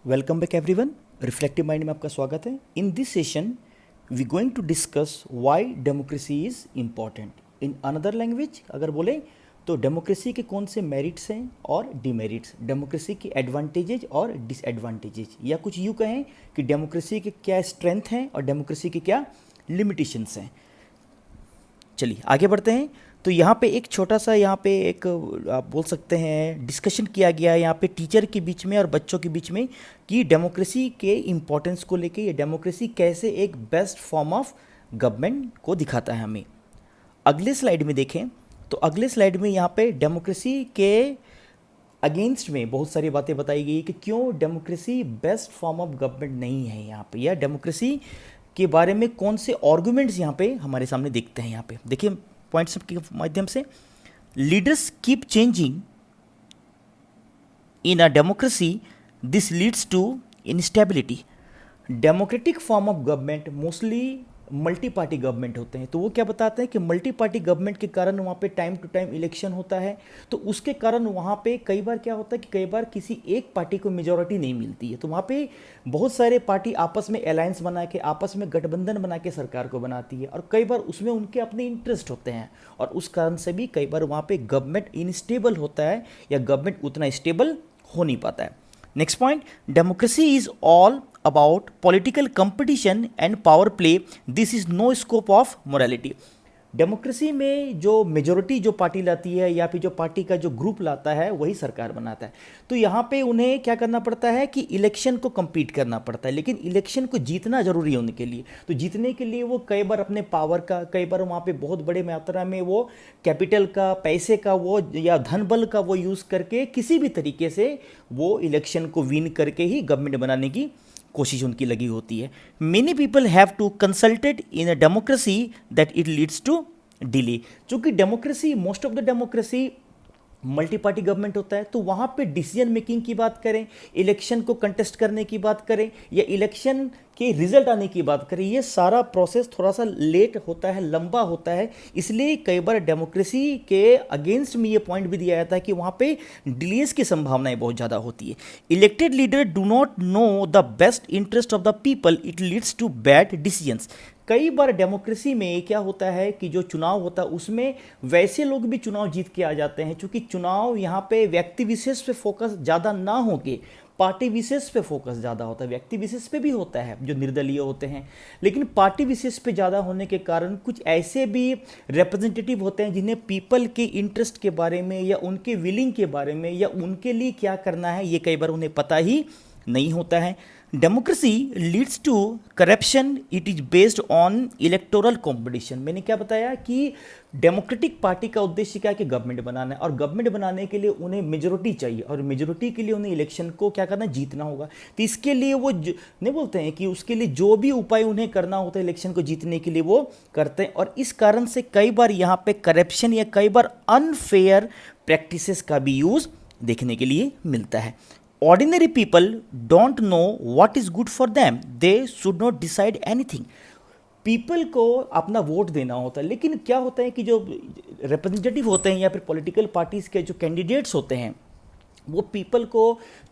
Welcome back everyone. Reflective mind में आपका स्वागत है। In this session we going to discuss why democracy is important in another language. अगर बोले तो डेमोक्रेसी के कौन से मेरिट्स हैं और डिमेरिट्स, डेमोक्रेसी के एडवांटेजेज और डिसएडवांटेजेज, या कुछ यूँ कहें कि डेमोक्रेसी के क्या स्ट्रेंथ हैं और डेमोक्रेसी के क्या लिमिटेशंस हैं। चलिए आगे बढ़ते हैं। तो यहाँ पे एक छोटा सा यहाँ पे एक आप बोल सकते हैं डिस्कशन किया गया है यहाँ पे टीचर के बीच में और बच्चों के बीच में कि डेमोक्रेसी के इम्पोर्टेंस को लेके ये डेमोक्रेसी कैसे एक बेस्ट फॉर्म ऑफ गवर्नमेंट को दिखाता है हमें। अगले स्लाइड में देखें तो अगले स्लाइड में यहाँ पे डेमोक्रेसी के अगेंस्ट में बहुत सारी बातें बताई गई कि क्यों democracy best form of government नहीं है यहाँ पे, या डेमोक्रेसी के बारे में कौन से आर्गुमेंट्स यहाँ पे हमारे सामने देखते हैं। यहाँ पे देखिए पॉइंट्स के माध्यम से, leaders keep changing in a democracy, this leads to instability. Democratic form of government mostly multi party government होते हैं, तो वो क्या बताते हैं कि मल्टी पार्टी गवर्नमेंट के कारण वहाँ पे टाइम टू टाइम इलेक्शन होता है, तो उसके कारण वहाँ पे कई बार क्या होता है कि कई बार किसी एक पार्टी को मेजॉरिटी नहीं मिलती है, तो वहाँ पे बहुत सारे पार्टी आपस में अलायंस बना के, आपस में गठबंधन बना के सरकार को बनाती है, और कई बार उसमें उनके अपने इंटरेस्ट होते हैं, और उस कारण से भी कई बार वहाँ पे गवर्नमेंट इनस्टेबल होता है या गवर्नमेंट उतना स्टेबल हो नहीं पाता है। Next point, democracy is all about political competition and power play, this is no scope of morality। Democracy में जो मेजोरिटी जो पार्टी लाती है या फिर जो पार्टी का जो ग्रुप लाता है वही सरकार बनाता है, तो यहाँ पे उन्हें क्या करना पड़ता है कि इलेक्शन को compete करना पड़ता है, लेकिन इलेक्शन को जीतना जरूरी है उनके लिए। तो जीतने के लिए वो कई बार अपने पावर का, कई बार वहाँ पे बहुत बड़े मात्रा में वो कैपिटल का, पैसे का वो या धन बल का वो यूज़ करके किसी भी तरीके से वो इलेक्शन को विन करके ही गवर्नमेंट बनाने की कोशिश उनकी लगी होती है। Many people have to consulted in a democracy that it leads to delay. चूंकि democracy, most of the democracy multi party government होता है, तो वहाँ पे डिसीजन मेकिंग की बात करें, इलेक्शन को कंटेस्ट करने की बात करें, या इलेक्शन के रिजल्ट आने की बात करें, ये सारा प्रोसेस थोड़ा सा लेट होता है, लंबा होता है। इसलिए कई बार डेमोक्रेसी के अगेंस्ट में ये पॉइंट भी दिया जाता है कि वहाँ पे डिलेज की संभावनाएं बहुत ज़्यादा होती है। Elected leader do not know the best interest of the people, it leads to bad decisions. कई बार डेमोक्रेसी में क्या होता है कि जो चुनाव होता है उसमें वैसे लोग भी चुनाव जीत के आ जाते हैं, क्योंकि चुनाव यहाँ पे व्यक्ति विशेष पे फोकस ज़्यादा ना होके पार्टी विशेष पे फोकस ज़्यादा होता है। व्यक्ति विशेष पे भी होता है जो निर्दलीय होते हैं, लेकिन पार्टी विशेष पे ज़्यादा होने के कारण कुछ ऐसे भी रिप्रेजेंटेटिव होते हैं जिन्हें पीपल के इंटरेस्ट के बारे में या उनके विलिंग के बारे में या उनके लिए क्या करना है ये कई बार उन्हें पता ही नहीं होता है। Democracy leads to corruption, it is based on electoral competition. मैंने क्या बताया कि डेमोक्रेटिक पार्टी का उद्देश्य क्या है कि गवर्नमेंट बनाना है, और गवर्नमेंट बनाने के लिए उन्हें मेजोरिटी चाहिए, और मेजोरिटी के लिए उन्हें इलेक्शन को क्या करना है, जीतना होगा। तो इसके लिए वो नहीं बोलते हैं कि उसके लिए जो भी उपाय उन्हें करना होता है इलेक्शन को जीतने के लिए वो करते हैं, और इस कारण से कई बार यहाँ पे करप्शन या कई बार अनफेयर प्रैक्टिसेस का भी यूज़ देखने के लिए मिलता है। Ordinary people don't know what is good for them, they should not decide anything। People को अपना वोट देना होता है, लेकिन क्या होता है कि जो रिप्रेजेंटेटिव होते हैं या फिर पॉलिटिकल पार्टीज के जो कैंडिडेट्स होते हैं वो पीपल को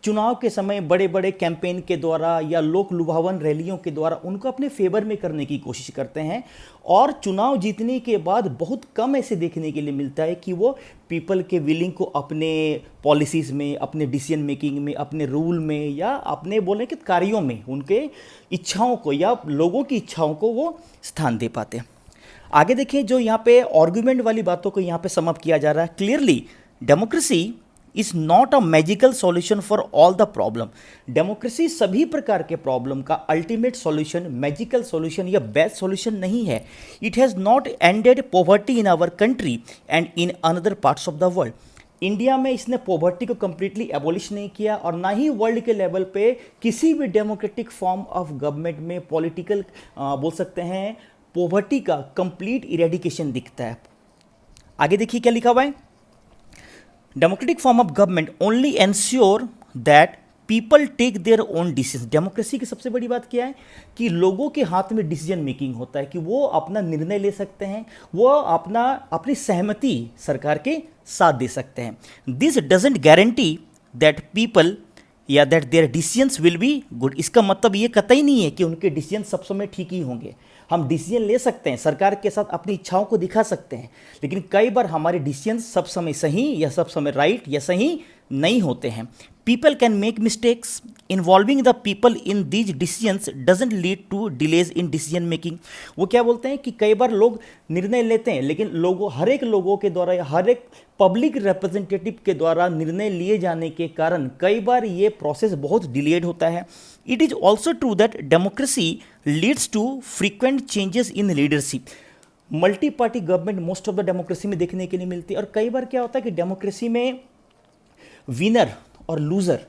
चुनाव के समय बड़े बड़े कैंपेन के द्वारा या लोक लुभावन रैलियों के द्वारा उनको अपने फेवर में करने की कोशिश करते हैं, और चुनाव जीतने के बाद बहुत कम ऐसे देखने के लिए मिलता है कि वो पीपल के विलिंग को अपने पॉलिसीज़ में, अपने डिसीजन मेकिंग में, अपने रूल में या अपने बोले कि कार्यों में उनके इच्छाओं को या लोगों की इच्छाओं को वो स्थान दे पाते हैं। आगे देखें, जो यहाँ पे आर्गुमेंट वाली बातों को यहाँ पे सम अप किया जा रहा है। Clearly democracy is not a magical solution for all the problem. Democracy सभी प्रकार के प्रॉब्लम का अल्टीमेट सॉल्यूशन, मैजिकल सॉल्यूशन या बेस्ट सॉल्यूशन नहीं है। It has not ended poverty in our country and in another parts of the world. India में इसने poverty को कंप्लीटली एबॉलिश नहीं किया, और ना ही वर्ल्ड के लेवल पे किसी भी डेमोक्रेटिक फॉर्म ऑफ गवर्नमेंट में पॉलिटिकल बोल सकते हैं पॉवर्टी का कंप्लीट इरेडिकेशन दिखता है। आगे देखिए क्या लिखा हुआ है, democratic form of government only ensure that people take their own decision. Democracy की सबसे बड़ी बात क्या है कि लोगों के हाथ में डिसीजन मेकिंग होता है, कि वो अपना निर्णय ले सकते हैं, वो अपनी सहमति सरकार के साथ दे सकते हैं। This doesn't guarantee that people या that their decisions will be good. इसका मतलब ये कतई नहीं है कि उनके डिसीजन सब समय ठीक ही होंगे। हम डिसीजन ले सकते हैं, सरकार के साथ अपनी इच्छाओं को दिखा सकते हैं, लेकिन कई बार हमारे डिसीजन सब समय सही या सब समय राइट या सही नहीं होते हैं। People can make mistakes, involving the people in these decisions doesn't lead to delays in decision making. वो क्या बोलते हैं कि कई बार लोग निर्णय लेते हैं, लेकिन हर एक लोगों के द्वारा या हर एक पब्लिक रिप्रेजेंटेटिव के द्वारा निर्णय लिए जाने के कारण कई बार ये प्रोसेस बहुत डिलेड होता है। It is also true that democracy leads to frequent changes in leadership. Multi party government most of the democracy में देखने के लिए मिलती है, और कई बार क्या होता है कि डेमोक्रेसी में विनर और लूजर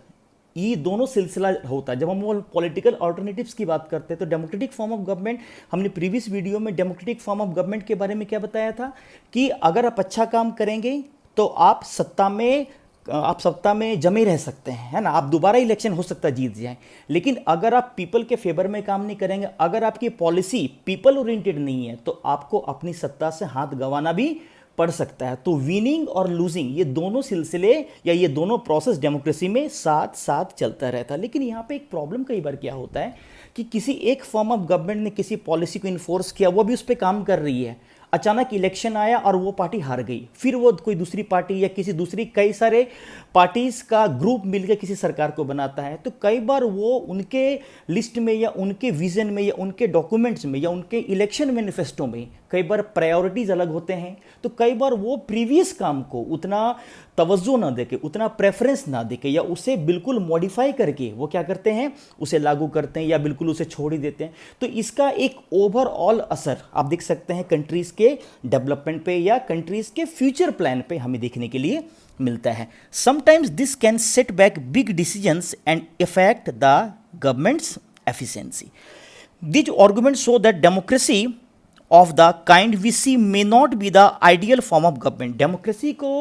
ये दोनों सिलसिला होता है। जब हम पॉलिटिकल अल्टरनेटिव्स की बात करते हैं तो डेमोक्रेटिक फॉर्म ऑफ गवर्नमेंट, हमने प्रीवियस वीडियो में डेमोक्रेटिक फॉर्म ऑफ गवर्नमेंट के बारे में क्या बताया था कि अगर आप अच्छा काम करेंगे तो आप सत्ता में जमे रह सकते हैं, है ना, आप दोबारा इलेक्शन हो सकता है जीत जाएं। लेकिन अगर आप पीपल के फेवर में काम नहीं करेंगे, अगर आपकी पॉलिसी पीपल ओरिएंटेड नहीं है, तो आपको अपनी सत्ता से हाथ गंवाना भी पड़ सकता है। तो विनिंग और लूजिंग ये दोनों सिलसिले या ये दोनों प्रोसेस डेमोक्रेसी में साथ साथ चलता रहता है। लेकिन यहाँ पे एक प्रॉब्लम कई बार क्या होता है कि किसी एक फॉर्म ऑफ गवर्नमेंट ने किसी पॉलिसी को इन्फोर्स किया, वो भी उस पर काम कर रही है, अचानक इलेक्शन आया और वो पार्टी हार गई, फिर वो कोई दूसरी पार्टी या किसी दूसरी कई सारे पार्टीज का ग्रुप मिलकर किसी सरकार को बनाता है, तो कई बार वो उनके लिस्ट में या उनके विजन में या उनके डॉक्यूमेंट्स में या उनके इलेक्शन मैनिफेस्टो में कई बार प्रायोरिटीज अलग होते हैं। तो कई बार वो प्रीवियस काम को उतना तवज्जो ना देके, उतना प्रेफरेंस ना देके या उसे बिल्कुल मॉडिफाई करके वो क्या करते हैं, उसे लागू करते हैं या बिल्कुल उसे छोड़ ही देते हैं। तो इसका एक ओवरऑल असर आप देख सकते हैं कंट्रीज के डेवलपमेंट पे या कंट्रीज के फ्यूचर प्लान पे हमें देखने के लिए मिलता है। Sometimes this can set back big decisions and effect the governments efficiency. These arguments show that democracy of the kind we see may not be the ideal form of government. Democracy को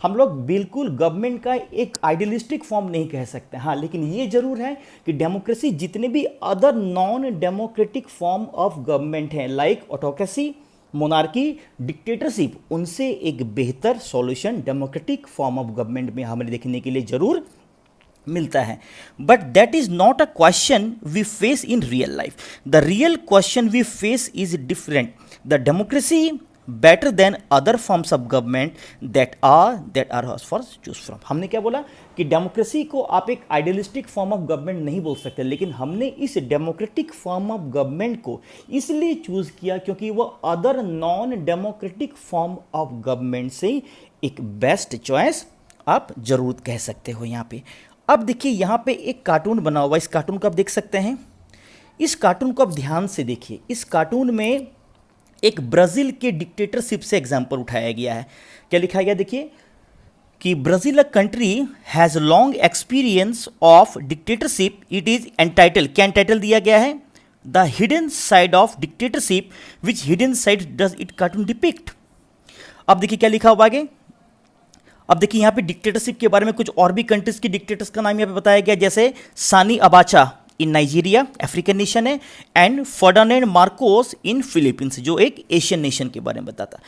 हम लोग बिल्कुल government का एक idealistic form नहीं कह सकते, हाँ, लेकिन ये जरूर है कि डेमोक्रेसी जितने भी other non democratic form of government हैं, लाइक ऑटोक्रेसी, मोनार्की, डिक्टेटरशिप, उनसे एक बेहतर solution democratic form of government में हमें देखने के लिए जरूर मिलता है। But that is not a question we face in real life. The real question we face is different. The democracy better than other forms of government that are for choose from. हमने क्या बोला कि democracy को आप एक idealistic form of government नहीं बोल सकते, लेकिन हमने इस डेमोक्रेटिक फॉर्म ऑफ गवर्नमेंट को इसलिए चूज किया क्योंकि वो other non democratic form of government से एक बेस्ट चॉइस आप जरूर कह सकते हो यहाँ पे। अब देखिए यहाँ पे एक कार्टून बना हुआ है, इस कार्टून को आप देख सकते हैं। इस कार्टून को आप ध्यान से देखिए। इस कार्टून में एक ब्राज़ील के डिक्टेटरशिप से एग्जाम्पल उठाया गया है। क्या लिखा गया देखिए कि Brazil a country has long experience of dictatorship, it is entitle, क्या एंटाइटल दिया गया है, the hidden side of dictatorship, which hidden side does it cartoon depict. अब देखिए क्या लिखा हुआ आगे। अब देखिए यहाँ पे डिक्टेटरशिप के बारे में कुछ और भी कंट्रीज की डिक्टेटर्स का नाम यहाँ पे बताया गया, जैसे सानी अबाचा इन नाइजीरिया, अफ्रीकन नेशन है, and Ferdinand Marcos in Philippines, जो एक एशियन नेशन के बारे में बताता।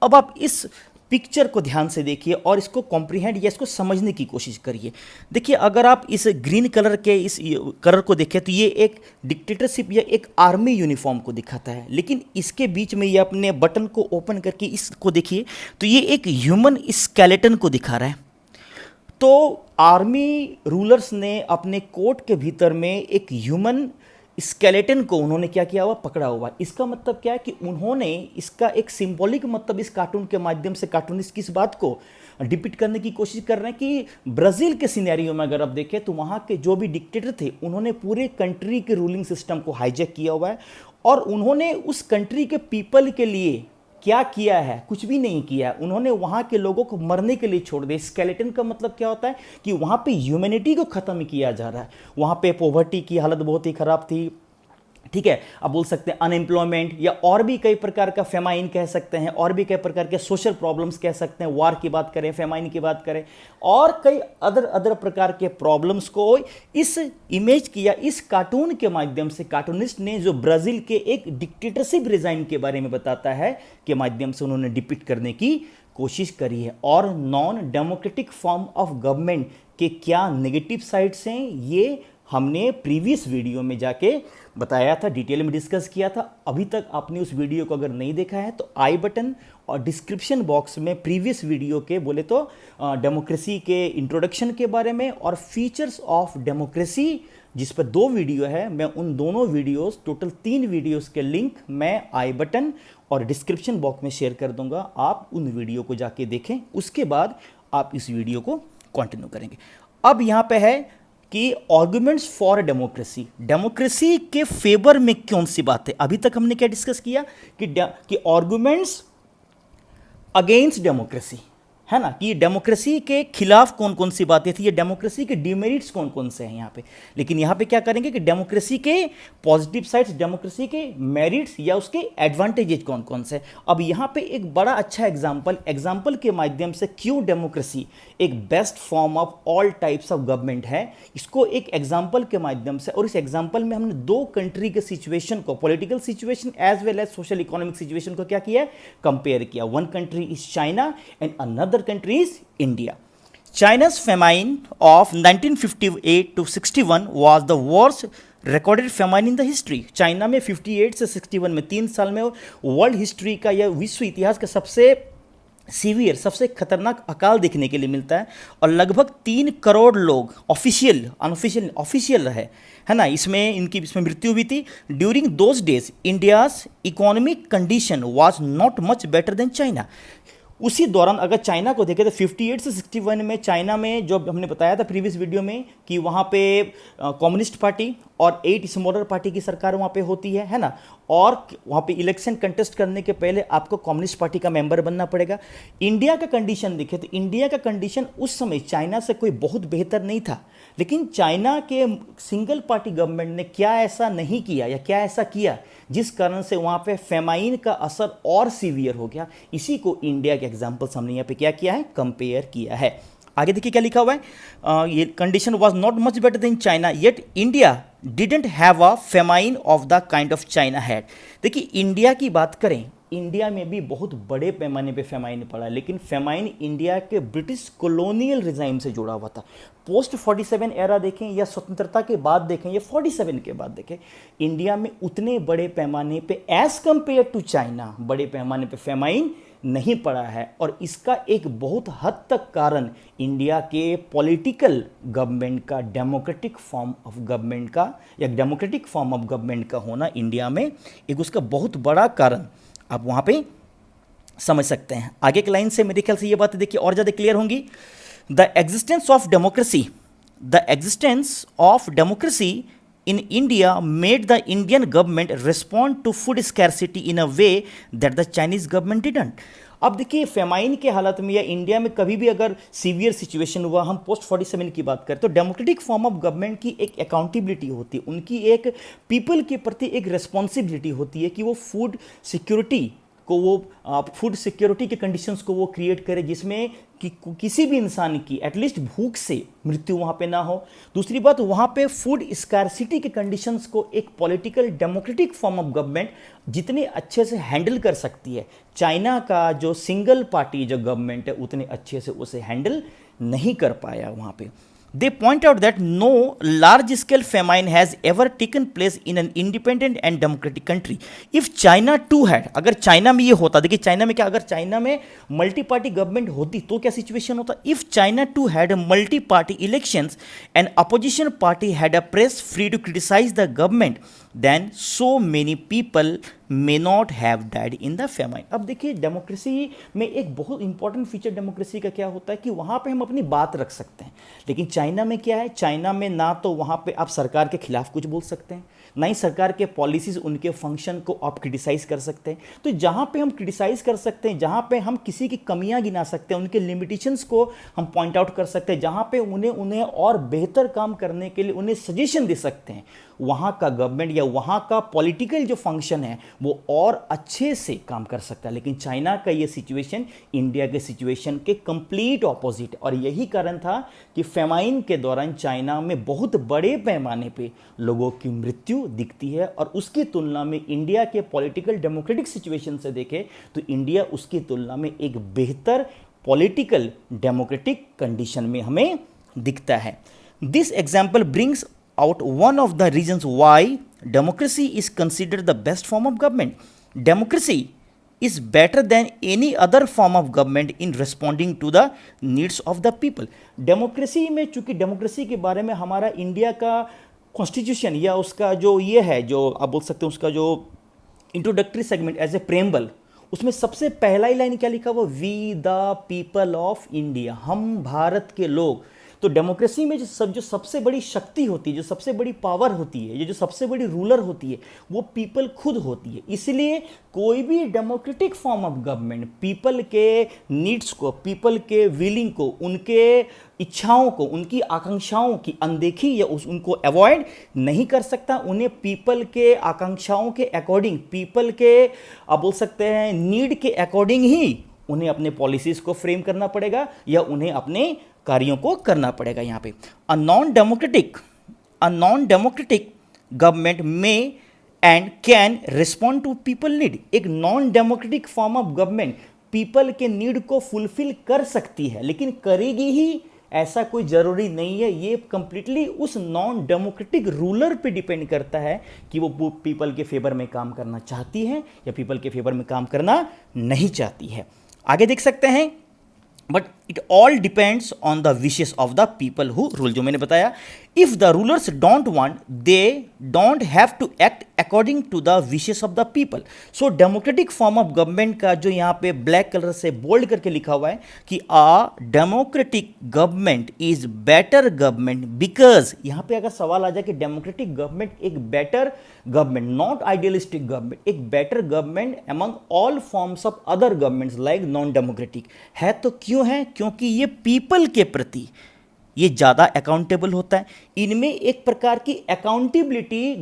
अब आप इस पिक्चर को ध्यान से देखिए और इसको कॉम्प्रिहेंड या इसको समझने की कोशिश करिए। देखिए अगर आप इस ग्रीन कलर के इस कलर को देखें तो ये एक डिक्टेटरशिप या एक आर्मी यूनिफॉर्म को दिखाता है, लेकिन इसके बीच में ये अपने बटन को ओपन करके इसको देखिए तो ये एक ह्यूमन स्केलेटन को दिखा रहा है। तो आर्मी रूलर्स ने अपने कोर्ट के भीतर में एक ह्यूमन स्केलेटन को उन्होंने क्या किया हुआ, पकड़ा हुआ। इसका मतलब क्या है कि उन्होंने इसका एक सिंबॉलिक मतलब इस कार्टून के माध्यम से कार्टूनिस्ट किस बात को डिपिक्ट करने की कोशिश कर रहे हैं कि ब्राज़ील के सिनेरियो में अगर आप देखें तो वहाँ के जो भी डिक्टेटर थे उन्होंने पूरे कंट्री के रूलिंग सिस्टम को हाईजैक किया हुआ है और उन्होंने उस कंट्री के पीपल के लिए क्या किया है, कुछ भी नहीं किया है। उन्होंने वहाँ के लोगों को मरने के लिए छोड़ दिया। स्केलेटन का मतलब क्या होता है कि वहाँ पे ह्यूमैनिटी को ख़त्म किया जा रहा है। वहाँ पे पॉवर्टी की हालत बहुत ही ख़राब थी, ठीक है, आप बोल सकते हैं अनएम्प्लॉयमेंट या और भी कई प्रकार का फेमाइन कह सकते हैं, और भी कई प्रकार के सोशल प्रॉब्लम्स कह सकते हैं। वार की बात करें, फेमाइन की बात करें और कई अदर प्रकार के प्रॉब्लम्स को इस इमेज की या इस कार्टून के माध्यम से कार्टूनिस्ट ने जो ब्राज़ील के एक डिक्टेटरशिप रिजाइन के बारे में बताता है के माध्यम से उन्होंने डिपिक्ट करने की कोशिश करी है। और non democratic form of government कि क्या नेगेटिव साइड्स हैं, ये हमने प्रीवियस वीडियो में जाके बताया था, डिटेल में डिस्कस किया था। अभी तक आपने उस वीडियो को अगर नहीं देखा है तो आई बटन और डिस्क्रिप्शन बॉक्स में प्रीवियस वीडियो के बोले तो डेमोक्रेसी के इंट्रोडक्शन के बारे में और फीचर्स ऑफ डेमोक्रेसी जिस पर 2 वीडियो है, मैं उन दोनों वीडियोस, टोटल 3 वीडियोस के लिंक मैं आई बटन और डिस्क्रिप्शन बॉक्स में शेयर कर दूंगा। आप उन वीडियो को जाके देखें, उसके बाद आप इस वीडियो को कंटिन्यू करेंगे। अब यहाँ पे है कि आर्गुमेंट्स फॉर डेमोक्रेसी, डेमोक्रेसी के फेवर में कौन सी बात है। अभी तक हमने क्या डिस्कस किया कि आर्गुमेंट्स अगेंस्ट डेमोक्रेसी, है ना, कि डेमोक्रेसी के खिलाफ कौन कौन सी बातें थी, ये डेमोक्रेसी के डिमेरिट्स कौन कौन से हैं यहाँ पे। लेकिन यहाँ पे क्या करेंगे कि डेमोक्रेसी के पॉजिटिव साइड्स, डेमोक्रेसी के मेरिट्स या उसके एडवांटेजेस कौन कौन से। अब यहाँ पे एक बड़ा अच्छा एग्जाम्पल के माध्यम से क्यों डेमोक्रेसी एक best form of all types of government है, इसको एक एग्जाम्पल के माध्यम से, और इस एग्जाम्पल में हमने 2 कंट्री के सिचुएशन को, political situation as well as social economic situation को क्या किया, कंपेयर किया। One country is China and another country is India. China's famine of 1958 to 61 was the worst recorded famine in the history. China में 58 से 61 में 3 साल में world history का या विश्व इतिहास का सबसे सीवियर, सबसे खतरनाक अकाल देखने के लिए मिलता है और लगभग 3 करोड़ लोग ऑफिशियल रहे, है ना, इसमें मृत्यु हुई थी। During those days India's economic condition was not much better than China. उसी दौरान अगर चाइना को देखें तो 58 से 61 में चाइना में, जो हमने बताया था प्रीवियस वीडियो में, कि वहाँ पे कम्युनिस्ट पार्टी और 8 स्मॉलर पार्टी की सरकार वहाँ पे होती है ना, और वहाँ पे इलेक्शन कंटेस्ट करने के पहले आपको कम्युनिस्ट पार्टी का मेंबर बनना पड़ेगा। इंडिया का कंडीशन देखें तो इंडिया का कंडीशन उस समय चाइना से कोई बहुत बेहतर नहीं था, लेकिन चाइना के सिंगल पार्टी गवर्नमेंट ने क्या ऐसा नहीं किया या क्या ऐसा किया जिस कारण से वहाँ पे फेमाइन का असर और सीवियर हो गया। इसी को इंडिया के एग्जाम्पल्स हमने यहाँ पे क्या किया है, कंपेयर किया है। आगे देखिए क्या लिखा हुआ है, ये condition was not much better than China yet India didn't have a famine of the kind of China had. देखिए इंडिया की बात करें, इंडिया में भी बहुत बड़े पैमाने पे फेमाइन पड़ा, लेकिन फेमाइन इंडिया के ब्रिटिश कॉलोनियल रिजाइम से जुड़ा हुआ था। पोस्ट 47 एरा देखें या स्वतंत्रता के बाद देखें या 47 के बाद देखें, इंडिया में उतने बड़े पैमाने पे एज कंपेयर टू चाइना बड़े पैमाने पे फेमाइन नहीं पड़ा है। और इसका एक बहुत हद तक कारण इंडिया के पॉलिटिकल गवर्नमेंट का, डेमोक्रेटिक फॉर्म ऑफ गवर्नमेंट का या डेमोक्रेटिक फॉर्म ऑफ गवर्नमेंट का होना इंडिया में एक उसका बहुत बड़ा कारण आप वहाँ पे समझ सकते हैं। आगे के लाइन से मेरे ख्याल से ये बातें देखिए और ज़्यादा क्लियर होंगी। The existence of democracy in India made the Indian government respond to food scarcity in a way that the Chinese government didn't. अब देखिए फेमाइन के हालत में या इंडिया में कभी भी अगर सीवियर सिचुएशन हुआ, हम पोस्ट 47 की बात करें तो डेमोक्रेटिक फॉर्म ऑफ गवर्नमेंट की एक अकाउंटेबिलिटी होती है, उनकी एक पीपल के प्रति एक रिस्पॉन्सिबिलिटी होती है कि वो फूड सिक्योरिटी को, वो फूड सिक्योरिटी के कंडीशंस को वो क्रिएट करे जिसमें कि किसी भी इंसान की एटलीस्ट भूख से मृत्यु वहाँ पे ना हो। दूसरी बात, वहाँ पे फूड स्कार्सिटी के कंडीशंस को एक political democratic form of government जितने अच्छे से हैंडल कर सकती है, चाइना का जो सिंगल पार्टी जो गवर्नमेंट है उतने अच्छे से उसे हैंडल नहीं कर पाया वहाँ पे। They point out that no large-scale famine has ever taken place in an independent and democratic country. If China too had, अगर चाइना में ये होता, देखिए चाइना में क्या, अगर चाइना में मल्टी पार्टी गवर्नमेंट होती तो क्या सिचुएशन होता। If China too had multi party elections and opposition party had a press free to criticize the government, then so many people may not have died in the famine. अब देखिए democracy में एक बहुत important feature democracy का क्या होता है कि वहाँ पे हम अपनी बात रख सकते हैं, लेकिन चाइना में क्या है, चाइना में ना तो वहाँ पे आप सरकार के खिलाफ कुछ बोल सकते हैं, ना ही सरकार के पॉलिसीज उनके फंक्शन को आप क्रिटिसाइज कर सकते हैं। तो जहाँ पे हम क्रिटिसाइज कर सकते हैं, जहाँ पे हम किसी की कमियाँ गिना सकते हैं, उनके लिमिटेशंस को हम पॉइंट आउट कर सकते हैं, जहाँ पे उन्हें और बेहतर काम करने के लिए उन्हें सजेशन दे सकते हैं, वहाँ का गवर्नमेंट या वहाँ का पॉलिटिकल जो फंक्शन है वो और अच्छे से काम कर सकता है। लेकिन चाइना का ये सिचुएशन इंडिया के सिचुएशन के कंप्लीट ऑपोजिट है, और यही कारण था कि फेमाइन के दौरान चाइना में बहुत बड़े पैमाने पे लोगों की मृत्यु दिखती है, और उसकी तुलना में इंडिया के पॉलिटिकल डेमोक्रेटिक सिचुएशन से देखें तो इंडिया उसकी तुलना में एक बेहतर पॉलिटिकल डेमोक्रेटिक कंडीशन में हमें दिखता है। This example brings out one of the reasons why democracy is considered the best form of government. Democracy is better than any other form of government in responding to the needs of the people। Democracy में, चूंकि democracy के बारे में हमारा India का constitution या उसका जो ये है, जो आप बोल सकते हैं उसका जो introductory segment as a preamble, उसमें सबसे पहला ही लाइन क्या लिखा हुआ, we the people of India, हम भारत के लोग। तो डेमोक्रेसी में जो सबसे बड़ी शक्ति होती है, जो सबसे बड़ी पावर होती है, ये जो सबसे बड़ी रूलर होती है, वो पीपल खुद होती है। इसलिए कोई भी democratic form of government people के नीड्स को, पीपल के विलिंग को, उनके इच्छाओं को, उनकी आकांक्षाओं की अनदेखी या उनको अवॉइड नहीं कर सकता। उन्हें पीपल के आकांक्षाओं के अकॉर्डिंग, पीपल के आप बोल सकते हैं नीड के अकॉर्डिंग ही उन्हें अपने पॉलिसीज को फ्रेम करना पड़ेगा या उन्हें अपने कार्यों को करना पड़ेगा। यहाँ पे अ नॉन डेमोक्रेटिक गवर्नमेंट में and can respond to people need. एक non democratic form of government people के नीड को फुलफिल कर सकती है, लेकिन करेगी ही ऐसा कोई जरूरी नहीं है। ये कंप्लीटली उस नॉन डेमोक्रेटिक रूलर पे डिपेंड करता है कि वो पीपल के फेवर में काम करना चाहती है या पीपल के फेवर में काम करना नहीं चाहती है। आगे देख सकते हैं, but it all depends on the wishes of the people who rule. जो मैंने बताया, if the rulers don't want, they don't have to act according to the wishes of the people. So democratic form of government का जो यहाँ पे black colour से bold करके लिखा हुआ है कि a democratic government is better government because, यहाँ पे अगर सवाल आ जाए कि डेमोक्रेटिक गवर्नमेंट एक better government, not idealistic government, एक better government among all forms of other governments like non democratic है, तो क्यों है? क्योंकि ये पीपल के प्रति ये ज़्यादा अकाउंटेबल होता है। इनमें एक प्रकार की अकाउंटेबिलिटी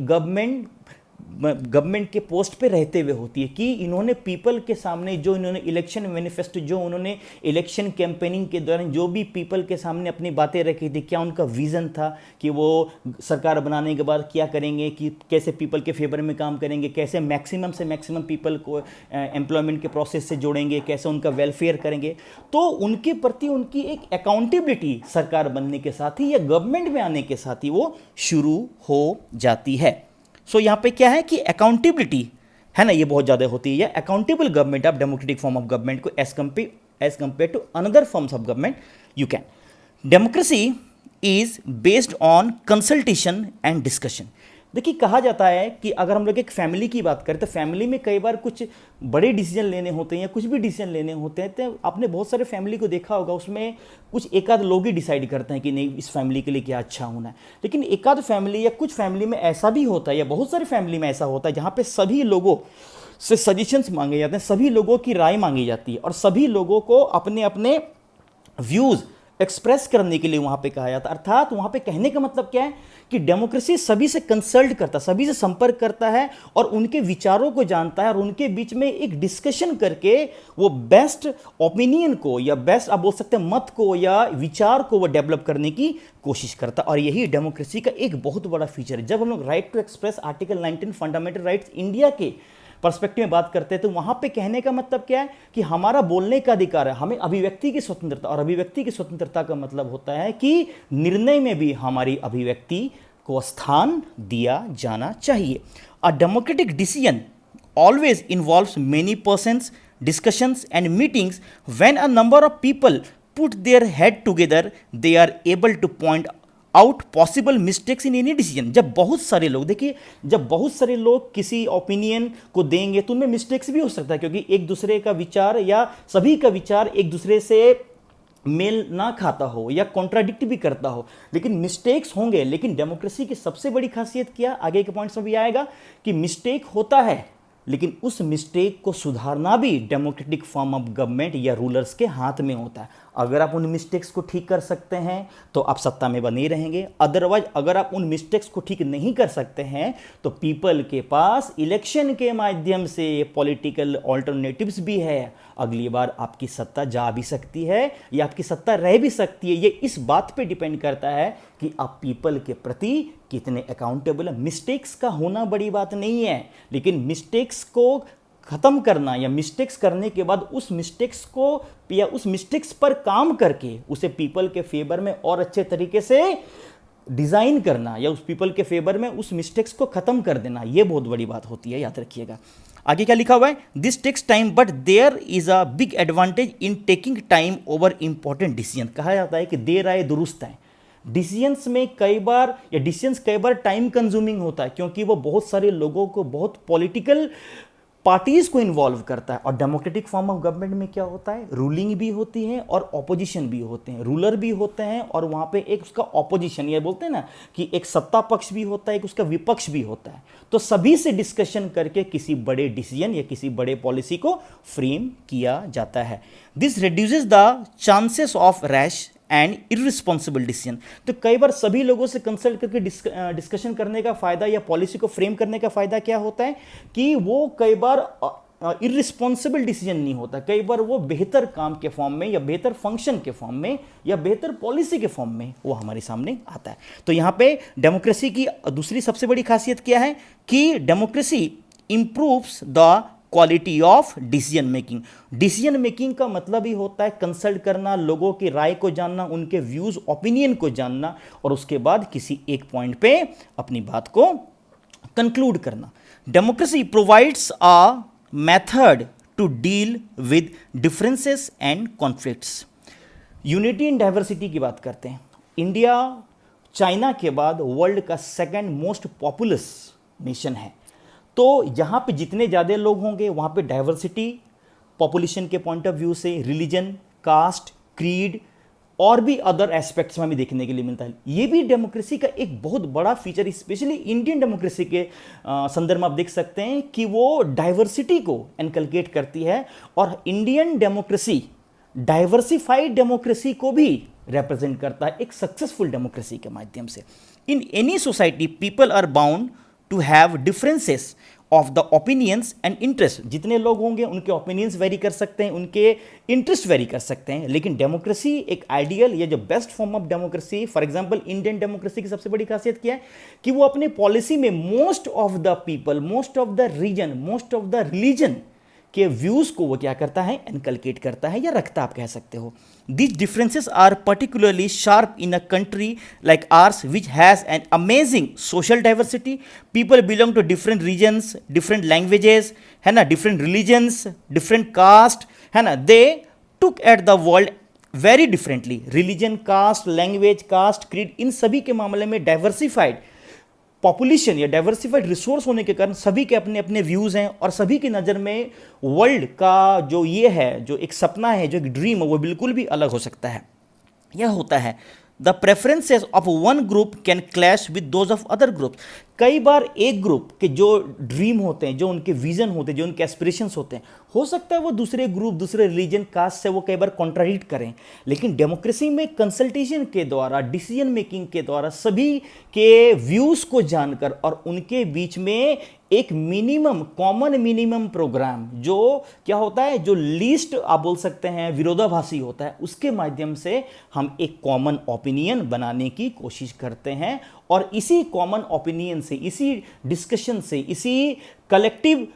गवर्नमेंट के पोस्ट पे रहते हुए होती है कि इन्होंने पीपल के सामने जो इन्होंने इलेक्शन मैनिफेस्टो, जो उन्होंने इलेक्शन कैंपेनिंग के दौरान जो भी पीपल के सामने अपनी बातें रखी थी, क्या उनका विज़न था कि वो सरकार बनाने के बाद क्या करेंगे, कि कैसे पीपल के फेवर में काम करेंगे, कैसे मैक्सिमम से मैक्सिमम पीपल को एम्प्लॉयमेंट के प्रोसेस से जोड़ेंगे, कैसे उनका वेलफेयर करेंगे। तो उनके प्रति उनकी एक अकाउंटेबिलिटी सरकार बनने के साथ ही या गवर्नमेंट में आने के साथ ही वो शुरू हो जाती है। सो यहाँ पे क्या है कि अकाउंटेबिलिटी है ना, ये बहुत ज़्यादा होती है। Accountable government of democratic form of government को as compare to another forms of government you can. Democracy is based on consultation and discussion. देखिए, कहा जाता है कि अगर हम लोग एक फैमिली की बात करें तो फैमिली में कई बार कुछ बड़े डिसीजन लेने होते हैं या कुछ भी डिसीजन लेने होते हैं, तो आपने बहुत सारे फैमिली को देखा होगा, उसमें कुछ एक आध लोग ही डिसाइड करते हैं कि नहीं इस फैमिली के लिए क्या अच्छा होना है। लेकिन एक आध फैमिली या कुछ फैमिली में ऐसा भी होता है या बहुत सारे फैमिली में ऐसा होता है जहाँ पे सभी लोगों से सजेशंस मांगे जाते हैं, सभी लोगों की राय मांगी जाती है और सभी लोगों को अपने अपने व्यूज़ एक्सप्रेस करने के लिए वहां पे कहा जाता है। अर्थात वहां पे कहने का मतलब क्या है कि डेमोक्रेसी सभी से कंसल्ट करता है, सभी से संपर्क करता है और उनके विचारों को जानता है और उनके बीच में एक डिस्कशन करके वो बेस्ट ओपिनियन को या बेस्ट आप बोल सकते हैं मत को या विचार को वो डेवलप करने की कोशिश करता है। और यही डेमोक्रेसी का एक बहुत बड़ा फीचर है। जब हम लोग right to express article 19 fundamental rights India के पर्सपेक्टिव में बात करते हैं तो वहां पे कहने का मतलब क्या है कि हमारा बोलने का अधिकार है, हमें अभिव्यक्ति की स्वतंत्रता, और अभिव्यक्ति की स्वतंत्रता का मतलब होता है कि निर्णय में भी हमारी अभिव्यक्ति को स्थान दिया जाना चाहिए। A democratic decision always involves many persons, discussions and meetings. When a number of people put their head together, they are able to point out possible mistakes in any decision. जब बहुत सारे लोग, देखिए जब बहुत सारे लोग किसी ओपिनियन को देंगे तो उनमें मिस्टेक्स भी हो सकता है, क्योंकि एक दूसरे का विचार या सभी का विचार एक दूसरे से मेल ना खाता हो या कॉन्ट्राडिक्ट भी करता हो, लेकिन मिस्टेक्स होंगे। लेकिन डेमोक्रेसी की सबसे बड़ी खासियत क्या, आगे के पॉइंट्स में भी आएगा कि मिस्टेक होता है, लेकिन उस मिस्टेक को सुधारना भी डेमोक्रेटिक फॉर्म ऑफ गवर्नमेंट या रूलर्स के हाथ में होता है। अगर आप उन मिस्टेक्स को ठीक कर सकते हैं तो आप सत्ता में बने रहेंगे, अदरवाइज अगर आप उन मिस्टेक्स को ठीक नहीं कर सकते हैं तो पीपल के पास इलेक्शन के माध्यम से पॉलिटिकल ऑल्टरनेटिव्स भी है, अगली बार आपकी सत्ता जा भी सकती है या आपकी सत्ता रह भी सकती है। ये इस बात पे डिपेंड करता है कि आप पीपल के प्रति कितने अकाउंटेबल है। मिस्टेक्स का होना बड़ी बात नहीं है, लेकिन मिस्टेक्स को ख़त्म करना या मिस्टेक्स करने के बाद उस मिस्टेक्स को या उस मिस्टेक्स पर काम करके उसे पीपल के फेवर में और अच्छे तरीके से डिज़ाइन करना या उस पीपल के फेवर में उस मिस्टेक्स को ख़त्म कर देना, ये बहुत बड़ी बात होती है, याद रखिएगा। आगे क्या लिखा हुआ है, this takes time but there is a big advantage in taking time over important decision. कहा जाता है कि देर आए दुरुस्त आए। डिसीजंस में कई बार या डिसीजंस कई बार टाइम कंज्यूमिंग होता है क्योंकि वो बहुत सारे लोगों को, बहुत पॉलिटिकल पार्टीज को इन्वॉल्व करता है। और डेमोक्रेटिक फॉर्म ऑफ गवर्नमेंट में क्या होता है, रूलिंग भी होती है और ऑपोजिशन भी होते हैं, रूलर भी होते हैं और वहाँ पे एक उसका ऑपोजिशन, ये बोलते हैं ना कि एक सत्ता पक्ष भी होता है, एक उसका विपक्ष भी होता है। तो सभी से डिस्कशन करके किसी बड़े डिसीजन या किसी बड़े पॉलिसी को फ्रेम किया जाता है। This reduces the chances of rash and irresponsible decision. तो कई बार सभी लोगों से कंसल्ट करके डिस्कशन करने का फायदा या पॉलिसी को फ्रेम करने का फायदा क्या होता है कि वो कई बार इररिस्पॉन्सिबल डिसीजन नहीं होता, कई बार वो बेहतर काम के फॉर्म में या बेहतर फंक्शन के फॉर्म में या बेहतर पॉलिसी के फॉर्म में वो हमारे सामने आता है। तो यहाँ पे डेमोक्रेसी की दूसरी सबसे बड़ी खासियत क्या है कि democracy improves the quality of decision making. Decision making का मतलब ही होता है कंसल्ट करना, लोगों की राय को जानना, उनके व्यूज ओपिनियन को जानना और उसके बाद किसी एक पॉइंट पे अपनी बात को कंक्लूड करना। Democracy provides a method to deal with differences and conflicts. Unity in diversity की बात करते हैं। इंडिया चाइना के बाद वर्ल्ड का सेकंड मोस्ट पॉपुलस नेशन है। तो यहाँ पे जितने ज़्यादा लोग होंगे वहाँ पे डाइवर्सिटी पॉपुलेशन के पॉइंट ऑफ व्यू से, रिलीजन, कास्ट, क्रीड और भी अदर एस्पेक्ट्स में हमें देखने के लिए मिलता है। ये भी डेमोक्रेसी का एक बहुत बड़ा फीचर, स्पेशली इंडियन डेमोक्रेसी के संदर्भ में आप देख सकते हैं कि वो डाइवर्सिटी को इनकलकेट करती है और इंडियन डेमोक्रेसी डाइवर्सिफाइड डेमोक्रेसी को भी रिप्रेजेंट करता है एक सक्सेसफुल डेमोक्रेसी के माध्यम से। In any society people are bound to have differences of the opinions and interest. जितने लोग होंगे उनके ओपिनियंस वेरी कर सकते हैं, उनके इंटरेस्ट वेरी कर सकते हैं, लेकिन डेमोक्रेसी एक आइडियल या जो best form of democracy, for example Indian democracy की सबसे बड़ी खासियत क्या है कि वो अपने पॉलिसी में most of the people, most of the region, most of the religion के व्यूज को वो क्या करता है, इनकलकेट करता है या रखता, आप कह सकते हो। These differences are particularly sharp in a country like ours which has an amazing social diversity. People belong to different regions, different languages, है ना, different religions, different caste, है ना, they took at the world very differently. Religion, caste, language, caste, creed, इन सभी के मामले में diversified population या diversified resource होने के कारण सभी के अपने अपने व्यूज़ हैं और सभी की नज़र में वर्ल्ड का जो ये है, जो एक सपना है, जो एक ड्रीम है, वो बिल्कुल भी अलग हो सकता है। यह होता है the preferences of one group can clash with those of other group. कई बार एक ग्रुप के जो ड्रीम होते हैं, जो उनके विजन होते हैं, जो उनके एस्पिरेशंस होते हैं, हो सकता है वो दूसरे ग्रुप, दूसरे रिलीजन, कास्ट से वो कई बार कॉन्ट्राडिक्ट करें, लेकिन डेमोक्रेसी में कंसल्टेशन के द्वारा, डिसीजन मेकिंग के द्वारा सभी के व्यूज़ को जानकर और उनके बीच में एक मिनिमम, कॉमन मिनिमम प्रोग्राम, जो क्या होता है, जो लीस्ट आप बोल सकते हैं विरोधाभासी होता है, उसके माध्यम से हम एक कॉमन ओपिनियन बनाने की कोशिश करते हैं और इसी कॉमन ओपिनियन से, इसी डिस्कशन से, इसी कलेक्टिव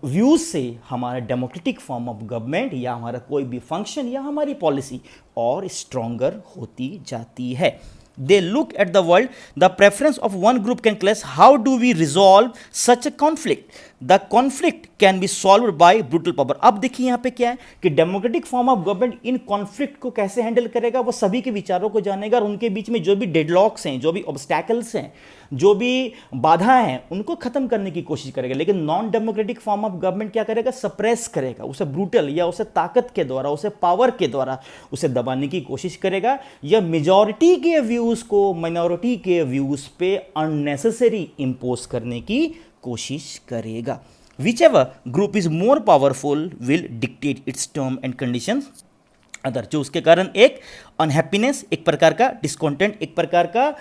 व्यूज से हमारा डेमोक्रेटिक फॉर्म ऑफ गवर्नमेंट या हमारा कोई भी फंक्शन या हमारी पॉलिसी और स्ट्रॉन्गर होती जाती है। They look at the world, the preference of one group can clash. How do we resolve such a conflict? The conflict can be solved by brutal power. अब देखिए यहाँ पे क्या है कि democratic form of government in conflict को कैसे handle करेगा, वो सभी के विचारों को जानेगा और उनके बीच में जो भी डेडलॉक्स हैं, जो भी ऑब्स्टैकल्स हैं, जो भी बाधा हैं, उनको खत्म करने की कोशिश करेगा। लेकिन non democratic form of government क्या करेगा, सप्रेस करेगा, उसे ब्रूटल या उसे ताकत के द्वारा, उसे पावर के द्वारा उसे दबाने की कोशिश करेगा या मेजॉरिटी के व्यूज को माइनॉरिटी के व्यूज पे अननेसेसरी इंपोज करने की कोशिश करेगा। Whichever group is more powerful will dictate its term and conditions other, जो उसके कारण एक अनहैप्पीनेस, एक प्रकार का डिस्कॉन्टेंट, एक प्रकार का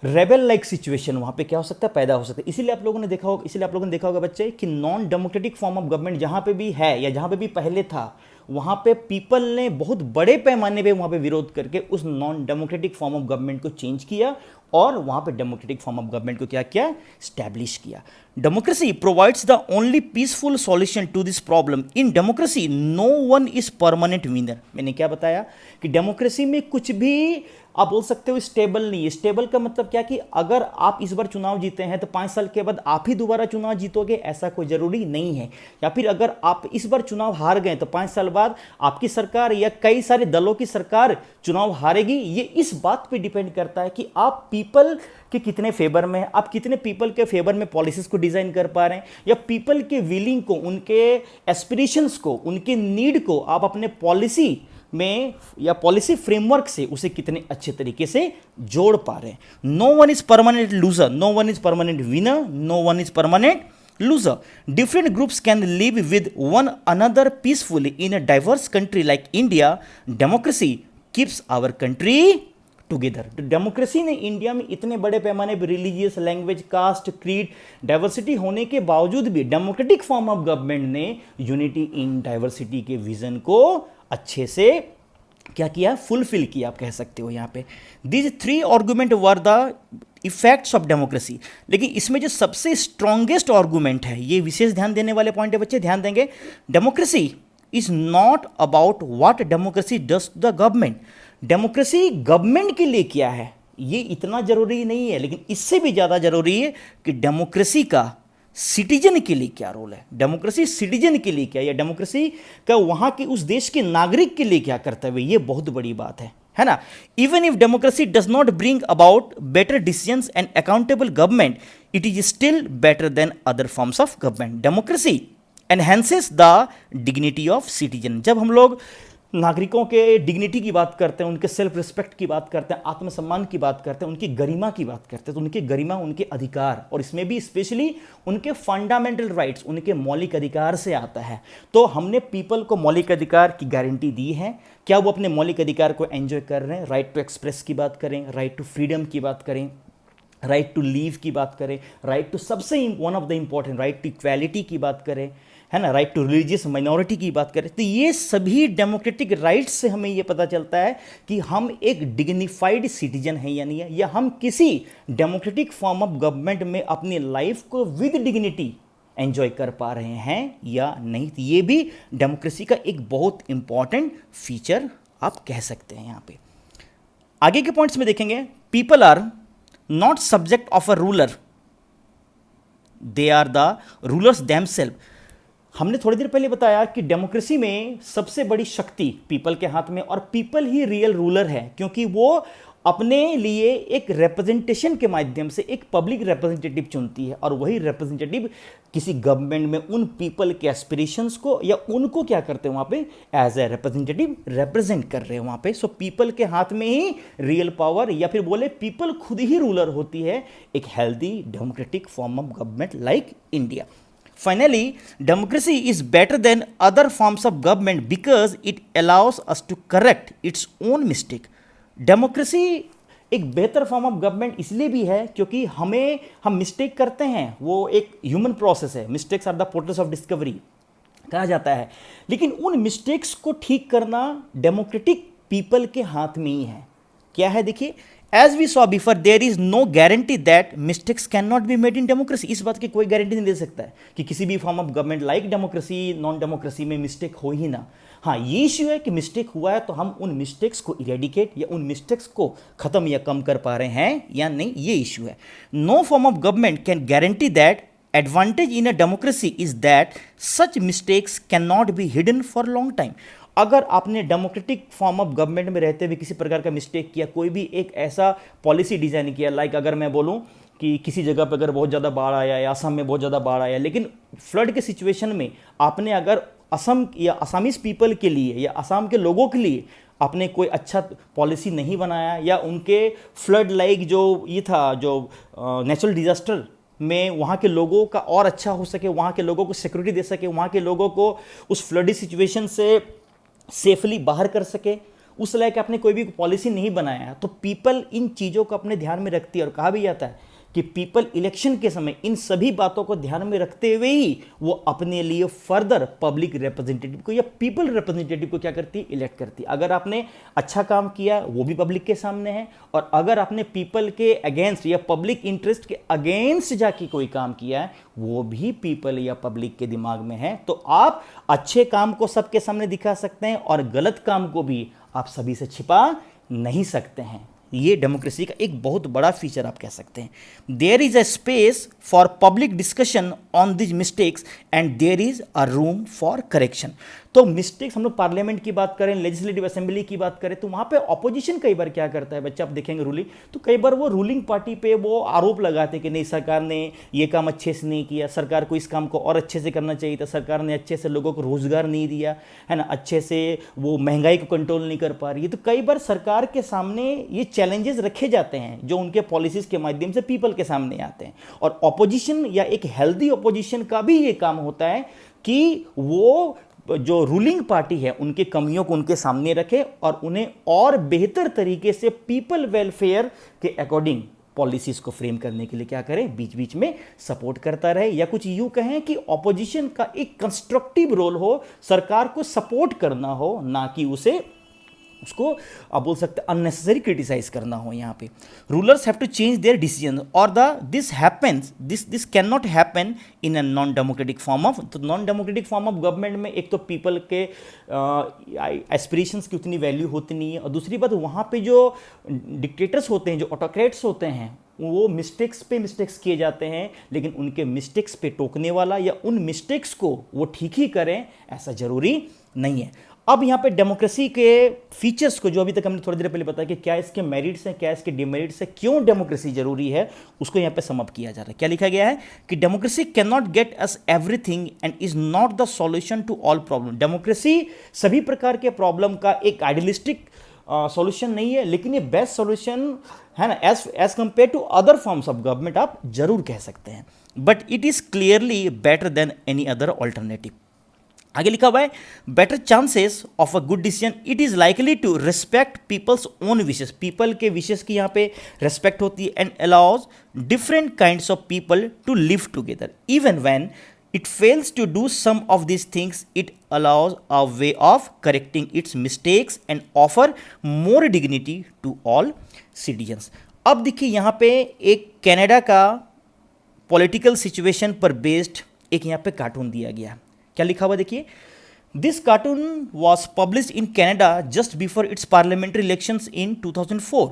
रेबल लाइक सिचुएशन वहाँ पे क्या हो सकता है, पैदा हो सकता है। इसीलिए आप लोगों ने देखा होगा बच्चे कि non democratic form of government जहाँ पे भी है या जहाँ पे भी पहले था, वहाँ पे पीपल ने बहुत बड़े पैमाने पे वहाँ पे विरोध करके उस non democratic form of government को चेंज किया और वहाँ पे डेमोक्रेटिक फॉर्म ऑफ गवर्नमेंट को क्या किया, स्टैब्लिश किया। Democracy provides the only peaceful solution to this problem. In democracy, no one is permanent winner. मैंने क्या बताया कि डेमोक्रेसी में कुछ भी आप बोल सकते हो स्टेबल नहीं है। स्टेबल का मतलब क्या कि अगर आप इस बार चुनाव जीते हैं तो 5 साल के बाद आप ही दोबारा चुनाव जीतोगे, ऐसा कोई जरूरी नहीं है। या फिर अगर आप इस बार चुनाव हार गए तो 5 साल बाद आपकी सरकार या कई सारे दलों की सरकार चुनाव हारेगी। ये इस बात पे डिपेंड करता है कि आप पीपल के कितने फेवर में हैं, आप कितने पीपल के फेवर में पॉलिसीज को डिजाइन कर पा रहे हैं, या पीपल के विलिंग को, उनके एस्पिरेशंस को, उनके नीड को आप अपने पॉलिसी में या पॉलिसी फ्रेमवर्क से उसे कितने अच्छे तरीके से जोड़ पा रहे हैं। No one is permanent loser, no one is permanent winner, no one is permanent loser. Different groups can live with one another peacefully in a diverse country like India. Democracy keeps our country together. तो democracy ने India में इतने बड़े पैमाने पर religious, language, caste, creed, diversity होने के बावजूद भी डेमोक्रेटिक फॉर्म ऑफ गवर्नमेंट ने यूनिटी इन डाइवर्सिटी के विजन को अच्छे से क्या किया, फुलफिल किया, आप कह सकते हो यहाँ पे. These 3 argument were the effects of democracy. लेकिन इसमें जो सबसे स्ट्रॉन्गेस्ट आर्गूमेंट है, ये विशेष ध्यान देने वाले पॉइंट है बच्चे, ध्यान देंगे. Democracy is not about what democracy does to the government. Democracy government के लिए क्या है ये इतना जरूरी नहीं है, लेकिन इससे भी ज़्यादा जरूरी है कि डेमोक्रेसी का सिटीजन के लिए क्या रोल है. डेमोक्रेसी सिटीजन के लिए क्या, या डेमोक्रेसी का वहाँ के उस देश के नागरिक के लिए क्या कर्तव्य, ये बहुत बड़ी बात है ना. Even if democracy does not bring about better decisions and accountable government, it is still better than other forms of government. Democracy enhances the dignity of citizen. जब हम लोग नागरिकों के डिग्निटी की बात करते हैं, उनके सेल्फ रिस्पेक्ट की बात करते हैं, आत्मसम्मान की बात करते हैं, उनकी गरिमा की बात करते हैं, तो उनकी गरिमा, उनके अधिकार, और इसमें भी स्पेशली उनके फंडामेंटल राइट्स, उनके मौलिक अधिकार से आता है. तो हमने पीपल को मौलिक अधिकार की गारंटी दी है. क्या वो अपने मौलिक अधिकार को एंजॉय कर रहे हैं? राइट टू एक्सप्रेस की बात करें, राइट टू फ्रीडम की बात करें, राइट टू लीव की बात करें, राइट टू सबसे one of the important right to equality की बात करें, है ना, राइट टू रिलीजियस माइनॉरिटी की बात करें, तो ये सभी डेमोक्रेटिक राइट्स से हमें ये पता चलता है कि हम एक डिग्निफाइड सिटीजन हैं या नहीं है, या हम किसी डेमोक्रेटिक फॉर्म ऑफ गवर्नमेंट में अपनी लाइफ को विद डिग्निटी एंजॉय कर पा रहे हैं या नहीं. तो ये भी डेमोक्रेसी का एक बहुत इंपॉर्टेंट फीचर आप कह सकते हैं. यहाँ पे आगे के पॉइंट्स में देखेंगे. People are not subject of a ruler, they are the rulers themselves. हमने थोड़ी देर पहले बताया कि डेमोक्रेसी में सबसे बड़ी शक्ति पीपल के हाथ में, और पीपल ही रियल रूलर है, क्योंकि वो अपने लिए एक रिप्रेजेंटेशन के माध्यम से एक पब्लिक रिप्रेजेंटेटिव चुनती है, और वही रिप्रेजेंटेटिव किसी गवर्नमेंट में उन पीपल के एस्पिरेशंस को या उनको क्या करते हैं वहाँ पे एज ए रिप्रेजेंटेटिव रिप्रेजेंट कर रहे हैं वहाँ पे. सो पीपल के हाथ में ही रियल पावर, या फिर बोले पीपल खुद ही रूलर होती है एक healthy democratic form of government like India. Finally, democracy is better than other forms of government because it allows us to correct its own mistake. Democracy एक बेहतर फॉर्म ऑफ गवर्नमेंट इसलिए भी है क्योंकि हम मिस्टेक करते हैं, वो एक ह्यूमन प्रोसेस है. Mistakes are the portals of discovery कहा जाता है, लेकिन उन मिस्टेक्स को ठीक करना डेमोक्रेटिक पीपल के हाथ में ही है. क्या है देखिए, as we saw before, there is no guarantee that mistakes can not be made in democracy. इस बात की कोई गारंटी नहीं दे सकता है कि किसी भी form of government like democracy, non democracy में मिस्टेक हो ही ना. हाँ, ये इश्यू है कि मिस्टेक हुआ है तो हम उन मिस्टेक्स को इरेडिकेट या उन मिस्टेक्स को खत्म या कम कर पा रहे हैं या नहीं, ये इश्यू है. No form of government can guarantee that. Advantage in a democracy is that such mistakes can not be hidden for long time. अगर आपने डेमोक्रेटिक फॉर्म ऑफ गवर्नमेंट में रहते हुए किसी प्रकार का मिस्टेक किया, कोई भी एक ऐसा पॉलिसी डिजाइन किया, लाइक अगर मैं बोलूं कि किसी जगह पर अगर बहुत ज़्यादा बाढ़ आया या असम में बहुत ज़्यादा बाढ़ आया, लेकिन फ्लड के सिचुएशन में आपने अगर असम या असामीज पीपल के लिए या असम के लोगों के लिए आपने कोई अच्छा पॉलिसी नहीं बनाया, या उनके फ्लड लाइक जो ये था, जो नेचुरल डिजास्टर में वहाँ के लोगों का और अच्छा हो सके, वहाँ के लोगों को सिक्योरिटी दे सके, वहाँ के लोगों को उस फ्लडी सिचुएशन से सेफली बाहर कर सके, उस लायक आपने कोई भी पॉलिसी नहीं बनाया, तो पीपल इन चीज़ों को अपने ध्यान में रखती है. और कहा भी जाता है कि पीपल इलेक्शन के समय इन सभी बातों को ध्यान में रखते हुए ही वो अपने लिए फर्दर पब्लिक रिप्रेजेंटेटिव को या पीपल रिप्रेजेंटेटिव को क्या करती है, इलेक्ट करती है। अगर आपने अच्छा काम किया वो भी पब्लिक के सामने है, और अगर आपने पीपल के अगेंस्ट या पब्लिक इंटरेस्ट के अगेंस्ट जाके कोई काम किया है वो भी पीपल या पब्लिक के दिमाग में है। तो आप अच्छे काम को सबके सामने दिखा सकते हैं और गलत काम को भी आप सभी से छिपा नहीं सकते हैं। ये डेमोक्रेसी का एक बहुत बड़ा फीचर आप कह सकते हैं। There is a space for public discussion on this mistakes and there is a room for correction. तो मिस्टेक्स, हम लोग पार्लियामेंट की बात करें, लेजिस्लेटिव असेंबली की बात करें, तो वहाँ पे ऑपोजिशन कई बार क्या करता है, बच्चा आप देखेंगे रूलिंग, तो कई बार वो रूलिंग पार्टी पे वो आरोप लगाते हैं कि नहीं सरकार ने ये काम अच्छे से नहीं किया, सरकार को इस काम को और अच्छे से करना चाहिए था, सरकार ने अच्छे से लोगों को रोजगार नहीं दिया है ना, अच्छे से वो महंगाई को कंट्रोल नहीं कर पा रही है। तो कई बार सरकार के सामने ये चैलेंजेस रखे जाते हैं जो उनके पॉलिसीज के माध्यम से पीपल के सामने आते हैं। और ऑपोजिशन या एक हेल्दी ऑपोजिशन का भी ये काम होता है कि वो जो रूलिंग पार्टी है उनके कमियों को उनके सामने रखे और उन्हें और बेहतर तरीके से पीपल वेलफेयर के अकॉर्डिंग पॉलिसीज को फ्रेम करने के लिए क्या करें, बीच बीच में सपोर्ट करता रहे। या कुछ यूं कहें कि ऑपोजिशन का एक कंस्ट्रक्टिव रोल हो, सरकार को सपोर्ट करना हो, ना कि उसको आप बोल सकते हैं अननेसेसरी क्रिटिसाइज करना हो। यहाँ पे rulers have to change their decision और this happens, this can not happen in a non democratic form of. तो non democratic form of government में एक तो पीपल के एस्पिरेशंस की उतनी वैल्यू होती नहीं है, और दूसरी बात वहाँ पे जो डिक्टेटर्स होते हैं, जो ऑटोक्रेट्स होते हैं, वो मिस्टेक्स पे मिस्टेक्स किए जाते हैं, लेकिन उनके मिस्टेक्स पे टोकने वाला या उन मिस्टेक्स को वो ठीक ही करें ऐसा जरूरी नहीं है। अब यहाँ पे डेमोक्रेसी के फीचर्स को, जो अभी तक हमने थोड़ी देर पहले बताया कि क्या इसके मेरिट्स हैं, क्या इसके डिमेरिट्स हैं, क्यों डेमोक्रेसी जरूरी है, उसको यहाँ पे समअप किया जा रहा है। क्या लिखा गया है कि democracy can not get us everything and is not the solution to all problem. Democracy सभी प्रकार के प्रॉब्लम का एक आइडियलिस्टिक सॉल्यूशन नहीं है, लेकिन ये बेस्ट सॉल्यूशन है ना, as compare to other forms of government आप जरूर कह सकते हैं, but it is clearly better than any other alternative. आगे लिखा हुआ है better chances of a good decision, it is likely to respect people's own wishes, people के विशेस की यहाँ पे रेस्पेक्ट होती है, and allows different kinds of people to live together even when it fails to do some of these things, it allows a way of correcting its mistakes and offer more dignity to all citizens। अब देखिए यहाँ पे एक Canada का political situation पर based एक यहाँ पे कार्टून दिया गया। क्या लिखा हुआ देखिए, this cartoon was publish in Canada just before it's parliamentary elections in 2004।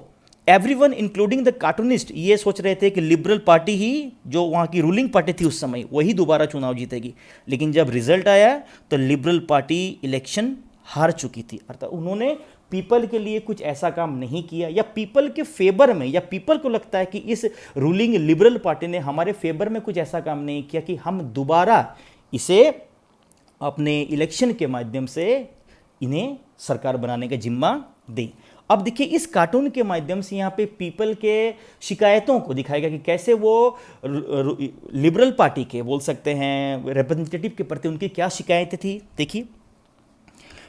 Everyone including the cartoonist ये सोच रहे थे कि लिबरल पार्टी ही, जो वहाँ की रूलिंग पार्टी थी उस समय, वही दोबारा चुनाव जीतेगी, लेकिन जब रिजल्ट आया तो लिबरल पार्टी इलेक्शन हार चुकी थी। अर्थात उन्होंने पीपल के लिए कुछ ऐसा काम नहीं किया, या पीपल के फेवर में, या पीपल को लगता है कि इस रूलिंग लिबरल पार्टी ने हमारे फेवर में कुछ ऐसा काम नहीं किया कि हम दोबारा इसे अपने इलेक्शन के माध्यम से इन्हें सरकार बनाने का जिम्मा दें। अब देखिए इस कार्टून के माध्यम से यहाँ पे पीपल के शिकायतों को दिखाएगा कि कैसे वो लिबरल पार्टी के, बोल सकते हैं रिप्रेजेंटेटिव के प्रति उनकी क्या शिकायतें थी। देखिए,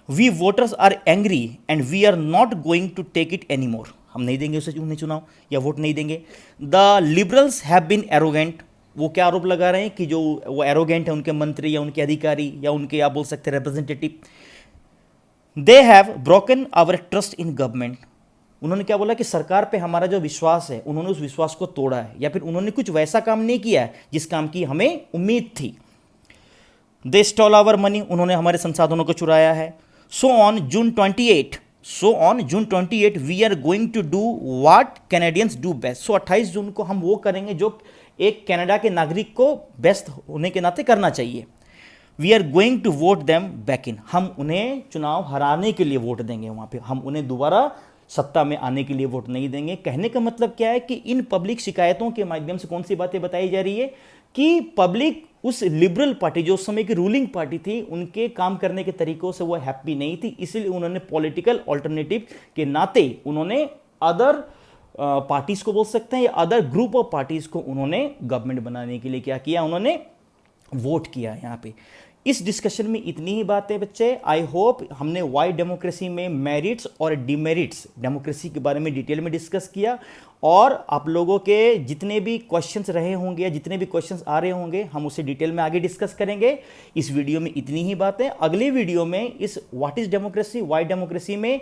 we voters are angry and we are not going to take it any more, हम नहीं देंगे उसे, उन्हें चुनाव या वोट नहीं देंगे। The liberals have been arrogant, वो क्या आरोप लगा रहे हैं कि जो वो एरोगेंट है उनके मंत्री या उनके अधिकारी या उनके आप बोल सकते हैं representative. They have broken our trust in government, उन्होंने क्या बोला कि सरकार पे हमारा जो विश्वास है उन्होंने उस विश्वास को तोड़ा है, या फिर उन्होंने कुछ वैसा काम नहीं किया है जिस काम की हमें उम्मीद थी। दे स्टॉल आवर मनी, उन्होंने हमारे संसाधनों को चुराया है। So on June 28 we are going to do what Canadians do best. So 28 जून को हम वो करेंगे जो एक कनाडा के नागरिक को बेस्ट होने के नाते करना चाहिए। We are going to vote them back in, हम उन्हें चुनाव हराने के लिए वोट देंगे, वहाँ पे हम उन्हें दोबारा सत्ता में आने के लिए वोट नहीं देंगे। कहने का मतलब क्या है कि इन पब्लिक शिकायतों के माध्यम से कौन सी बातें बताई जा रही है कि पब्लिक उस लिबरल पार्टी, जो उस समय की रूलिंग पार्टी थी, उनके काम करने के तरीकों से वो हैप्पी नहीं थी, इसलिए उन्होंने पॉलिटिकल ऑल्टरनेटिव के नाते उन्होंने अदर पार्टीज को बोल सकते हैं या अदर ग्रुप ऑफ पार्टीज को उन्होंने गवर्नमेंट बनाने के लिए क्या किया, उन्होंने वोट किया। यहाँ पे इस डिस्कशन में इतनी ही बातें बच्चे। आई होप हमने वाई डेमोक्रेसी में मेरिट्स और डिमेरिट्स डेमोक्रेसी के बारे में डिटेल में डिस्कस किया, और आप लोगों के जितने भी क्वेश्चंस रहे होंगे या जितने भी क्वेश्चंस आ रहे होंगे हम उसे डिटेल में आगे डिस्कस करेंगे। इस वीडियो में इतनी ही बातें। अगले वीडियो में इस what is democracy, Y democracy में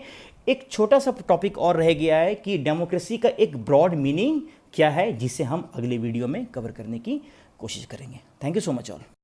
एक छोटा सा टॉपिक और रह गया है कि डेमोक्रेसी का एक ब्रॉड मीनिंग क्या है, जिसे हम अगले वीडियो में कवर करने की कोशिश करेंगे। Thank you so much all.